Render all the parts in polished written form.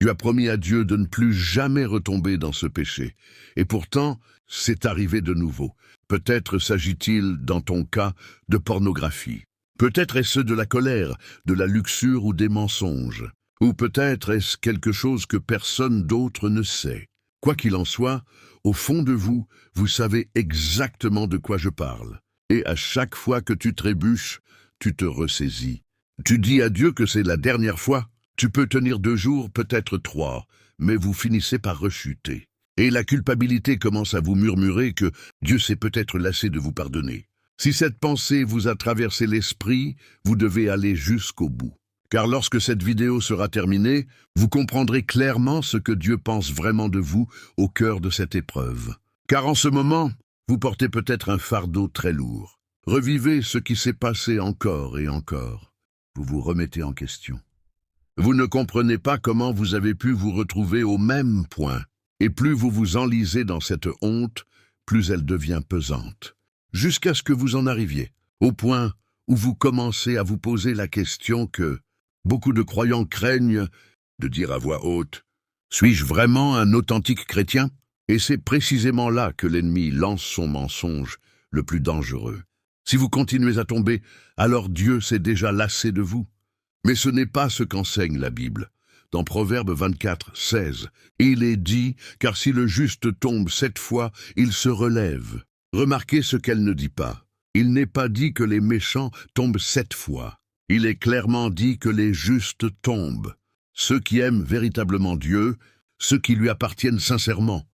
Tu as promis à Dieu de ne plus jamais retomber dans ce péché. Et pourtant, c'est arrivé de nouveau. Peut-être s'agit-il, dans ton cas, de pornographie. Peut-être est-ce de la colère, de la luxure ou des mensonges. Ou peut-être est-ce quelque chose que personne d'autre ne sait. Quoi qu'il en soit, au fond de vous, vous savez exactement de quoi je parle. Et à chaque fois que tu trébuches, tu te ressaisis. Tu dis à Dieu que c'est la dernière fois. Tu peux tenir 2 jours, peut-être 3, mais vous finissez par rechuter. Et la culpabilité commence à vous murmurer que Dieu s'est peut-être lassé de vous pardonner. Si cette pensée vous a traversé l'esprit, vous devez aller jusqu'au bout. Car lorsque cette vidéo sera terminée, vous comprendrez clairement ce que Dieu pense vraiment de vous au cœur de cette épreuve. Car en ce moment, vous portez peut-être un fardeau très lourd. Revivez ce qui s'est passé encore et encore. Vous vous remettez en question. Vous ne comprenez pas comment vous avez pu vous retrouver au même point. Et plus vous vous enlisez dans cette honte, plus elle devient pesante. Jusqu'à ce que vous en arriviez, au point où vous commencez à vous poser la question que beaucoup de croyants craignent de dire à voix haute « Suis-je vraiment un authentique chrétien ?» Et c'est précisément là que l'ennemi lance son mensonge le plus dangereux. Si vous continuez à tomber, alors Dieu s'est déjà lassé de vous. Mais ce n'est pas ce qu'enseigne la Bible. Dans Proverbe 24, 16, il est dit « Car si le juste tombe 7 fois, il se relève ». Remarquez ce qu'elle ne dit pas. Il n'est pas dit que les méchants tombent 7 fois. Il est clairement dit que les justes tombent. Ceux qui aiment véritablement Dieu, ceux qui lui appartiennent sincèrement,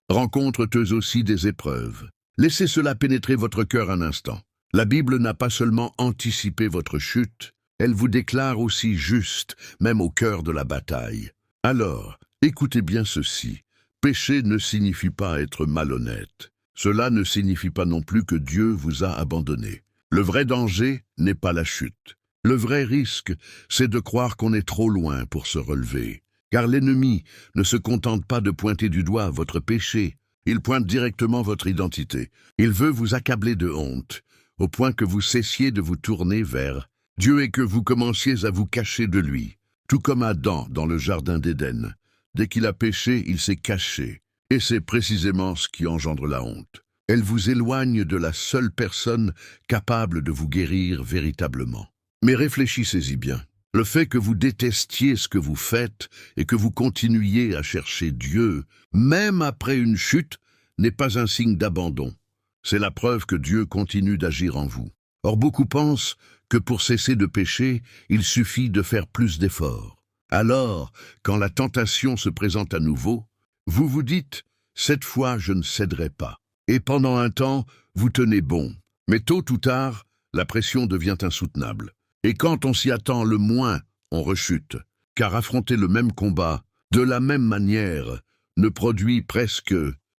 rencontrent eux aussi des épreuves. Laissez cela pénétrer votre cœur un instant. La Bible n'a pas seulement anticipé votre chute, elle vous déclare aussi juste, même au cœur de la bataille. Alors, écoutez bien ceci. Pécher ne signifie pas être malhonnête. Cela ne signifie pas non plus que Dieu vous a abandonné. Le vrai danger n'est pas la chute. Le vrai risque, c'est de croire qu'on est trop loin pour se relever. Car l'ennemi ne se contente pas de pointer du doigt votre péché. Il pointe directement votre identité. Il veut vous accabler de honte, au point que vous cessiez de vous tourner vers Dieu et que vous commenciez à vous cacher de lui, tout comme Adam dans le jardin d'Éden. Dès qu'il a péché, il s'est caché. Et c'est précisément ce qui engendre la honte. Elle vous éloigne de la seule personne capable de vous guérir véritablement. Mais réfléchissez-y bien. Le fait que vous détestiez ce que vous faites et que vous continuiez à chercher Dieu, même après une chute, n'est pas un signe d'abandon. C'est la preuve que Dieu continue d'agir en vous. Or, beaucoup pensent que pour cesser de pécher, il suffit de faire plus d'efforts. Alors, quand la tentation se présente à nouveau, vous vous dites « Cette fois, je ne céderai pas ». Et pendant un temps, vous tenez bon. Mais tôt ou tard, la pression devient insoutenable. Et quand on s'y attend le moins, on rechute. Car affronter le même combat, de la même manière, ne produit presque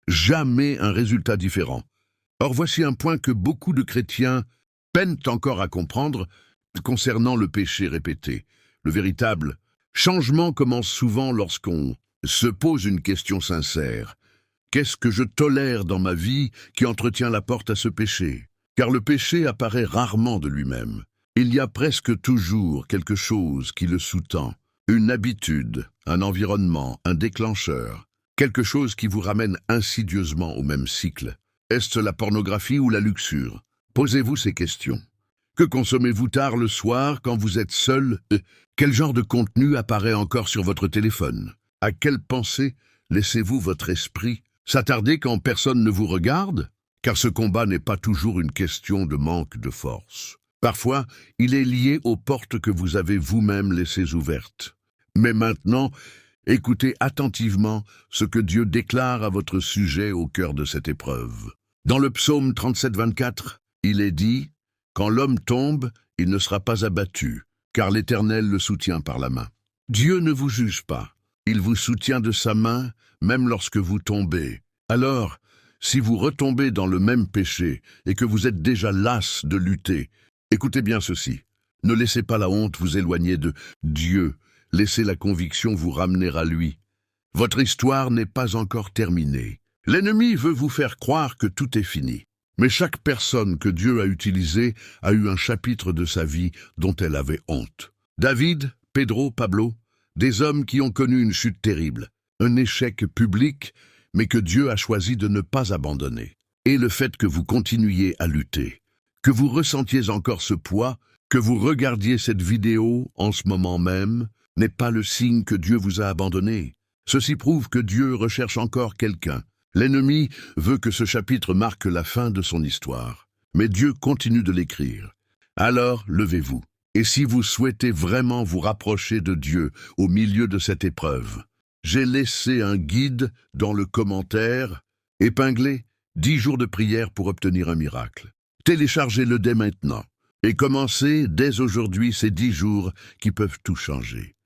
jamais un résultat différent. Or, voici un point que beaucoup de chrétiens peinent encore à comprendre concernant le péché répété. Le véritable changement commence souvent lorsqu'on se pose une question sincère. Qu'est-ce que je tolère dans ma vie qui entretient la porte à ce péché? Car le péché apparaît rarement de lui-même. Il y a presque toujours quelque chose qui le sous-tend. Une habitude, un environnement, un déclencheur. Quelque chose qui vous ramène insidieusement au même cycle. Est-ce la pornographie ou la luxure? Posez-vous ces questions. Que consommez-vous tard le soir quand vous êtes seul? Quel genre de contenu apparaît encore sur votre téléphone? À quelle pensée laissez-vous votre esprit s'attarder quand personne ne vous regarde? Car ce combat n'est pas toujours une question de manque de force. Parfois, il est lié aux portes que vous avez vous-même laissées ouvertes. Mais maintenant, écoutez attentivement ce que Dieu déclare à votre sujet au cœur de cette épreuve. Dans le psaume 37, 24, il est dit « Quand l'homme tombe, il ne sera pas abattu, car l'Éternel le soutient par la main. » Dieu ne vous juge pas. Il vous soutient de sa main, même lorsque vous tombez. Alors, si vous retombez dans le même péché et que vous êtes déjà las de lutter, écoutez bien ceci. Ne laissez pas la honte vous éloigner de Dieu. Laissez la conviction vous ramener à lui. Votre histoire n'est pas encore terminée. L'ennemi veut vous faire croire que tout est fini. Mais chaque personne que Dieu a utilisée a eu un chapitre de sa vie dont elle avait honte. David, Pedro, Pablo, Des hommes qui ont connu une chute terrible, un échec public, mais que Dieu a choisi de ne pas abandonner. Et le fait que vous continuiez à lutter, que vous ressentiez encore ce poids, que vous regardiez cette vidéo en ce moment même, n'est pas le signe que Dieu vous a abandonné. Ceci prouve que Dieu recherche encore quelqu'un. L'ennemi veut que ce chapitre marque la fin de son histoire. Mais Dieu continue de l'écrire. Alors, levez-vous. Et si vous souhaitez vraiment vous rapprocher de Dieu au milieu de cette épreuve, j'ai laissé un guide dans le commentaire, épinglé 10 jours de prière pour obtenir un miracle. Téléchargez-le dès maintenant et commencez dès aujourd'hui ces 10 jours qui peuvent tout changer.